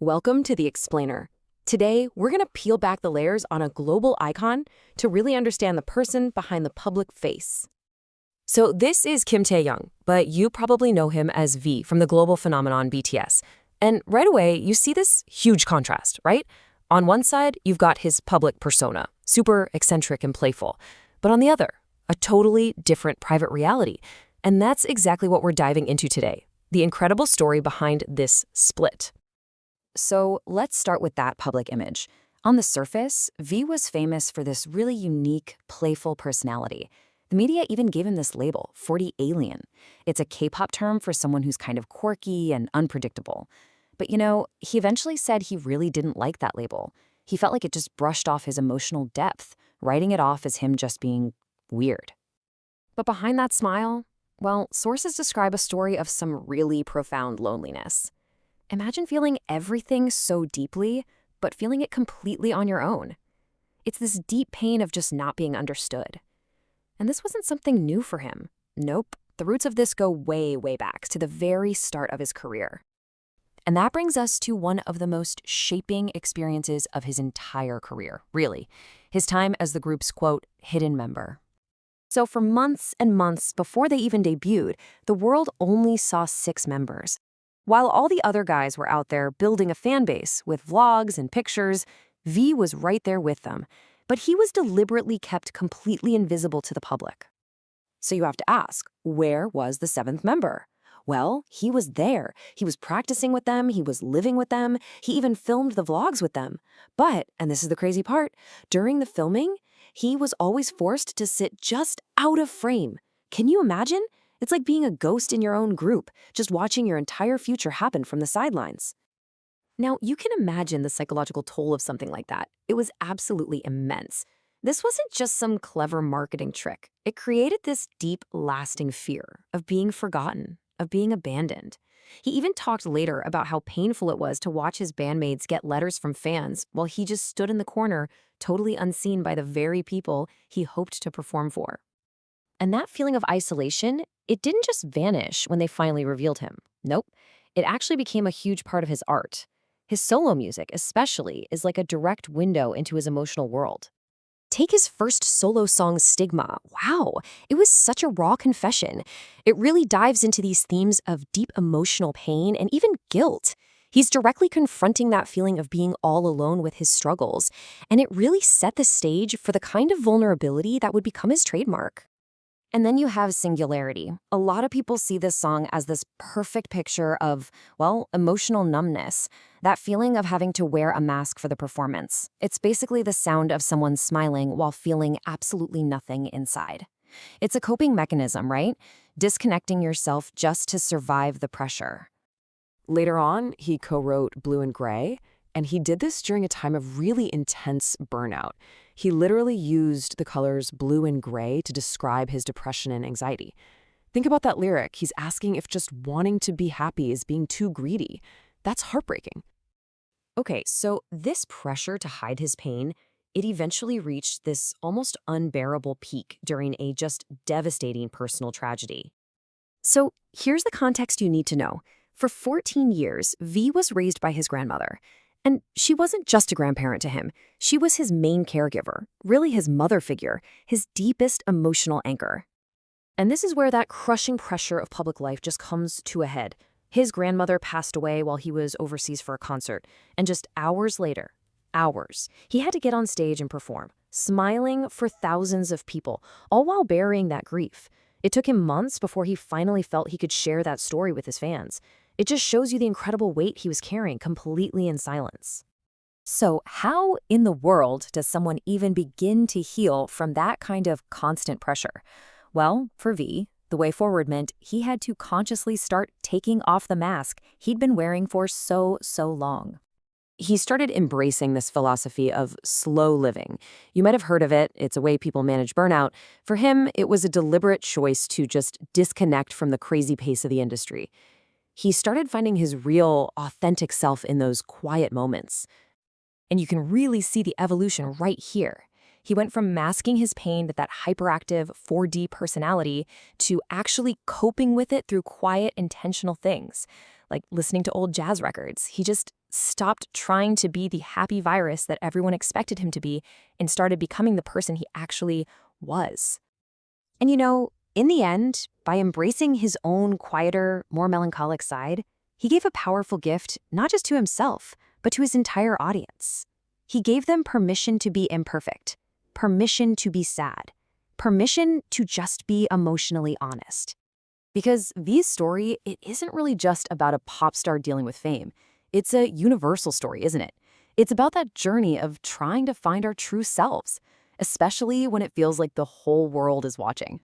Welcome to The Explainer. Today, we're going to peel back the layers on a global icon to really understand the person behind the public face. So this is Kim Taehyung, but you probably know him as V from the global phenomenon BTS. And right away, you see this huge contrast, right? On one side, you've got his public persona, super eccentric and playful. But on the other, a totally different private reality. And that's exactly what we're diving into today, the incredible story behind this split. So let's start with that public image. On the surface, V was famous for this really unique, playful personality. The media even gave him this label, 40 Alien. It's a K-pop term for someone who's kind of quirky and unpredictable. But he eventually said he really didn't like that label. He felt like it just brushed off his emotional depth, writing it off as him just being weird. But behind that smile, well, sources describe a story of some really profound loneliness. Imagine feeling everything so deeply, but feeling it completely on your own. It's this deep pain of just not being understood. And this wasn't something new for him. Nope, the roots of this go way, way back to the very start of his career. And that brings us to one of the most shaping experiences of his entire career, really. His time as the group's, quote, hidden member. So for months and months before they even debuted, the world only saw 6 members. While all the other guys were out there building a fan base with vlogs and pictures, V was right there with them. But he was deliberately kept completely invisible to the public. So you have to ask, where was the 7th member? Well, he was there. He was practicing with them. He was living with them. He even filmed the vlogs with them. But, and this is the crazy part, during the filming, he was always forced to sit just out of frame. Can you imagine? It's like being a ghost in your own group, just watching your entire future happen from the sidelines. Now, you can imagine the psychological toll of something like that. It was absolutely immense. This wasn't just some clever marketing trick. It created this deep, lasting fear of being forgotten, of being abandoned. He even talked later about how painful it was to watch his bandmates get letters from fans while he just stood in the corner, totally unseen by the very people he hoped to perform for. And that feeling of isolation, it didn't just vanish when they finally revealed him. Nope, it actually became a huge part of his art. His solo music, especially, is like a direct window into his emotional world. Take his first solo song, Stigma. Wow, it was such a raw confession. It really dives into these themes of deep emotional pain and even guilt. He's directly confronting that feeling of being all alone with his struggles, and it really set the stage for the kind of vulnerability that would become his trademark. And then you have Singularity. A lot of people see this song as this perfect picture of, well, emotional numbness, that feeling of having to wear a mask for the performance. It's basically the sound of someone smiling while feeling absolutely nothing inside. It's a coping mechanism, right? Disconnecting yourself just to survive the pressure. Later on, he co-wrote Blue and Gray, and he did this during a time of really intense burnout. He literally used the colors blue and gray to describe his depression and anxiety. Think about that lyric. He's asking if just wanting to be happy is being too greedy. That's heartbreaking. Okay, so this pressure to hide his pain, it eventually reached this almost unbearable peak during a just devastating personal tragedy. So here's the context you need to know. For 14 years, V was raised by his grandmother. And she wasn't just a grandparent to him. She was his main caregiver, really his mother figure, his deepest emotional anchor. And this is where that crushing pressure of public life just comes to a head. His grandmother passed away while he was overseas for a concert, and just hours later, he had to get on stage and perform, smiling for thousands of people, all while burying that grief. It took him months before he finally felt he could share that story with his fans. It just shows you the incredible weight he was carrying completely in silence. So how in the world does someone even begin to heal from that kind of constant pressure? Well, for V, the way forward meant he had to consciously start taking off the mask he'd been wearing for so long. He started embracing this philosophy of slow living. You might have heard of it. It's a way people manage burnout. For him, it was a deliberate choice to just disconnect from the crazy pace of the industry. He started finding his real, authentic self in those quiet moments. And you can really see the evolution right here. He went from masking his pain with that hyperactive 4D personality to actually coping with it through quiet, intentional things, like listening to old jazz records. He just stopped trying to be the happy virus that everyone expected him to be and started becoming the person he actually was. And in the end, by embracing his own quieter, more melancholic side, he gave a powerful gift not just to himself, but to his entire audience. He gave them permission to be imperfect, permission to be sad, permission to just be emotionally honest. Because V's story, it isn't really just about a pop star dealing with fame. It's a universal story, isn't it? It's about that journey of trying to find our true selves, especially when it feels like the whole world is watching.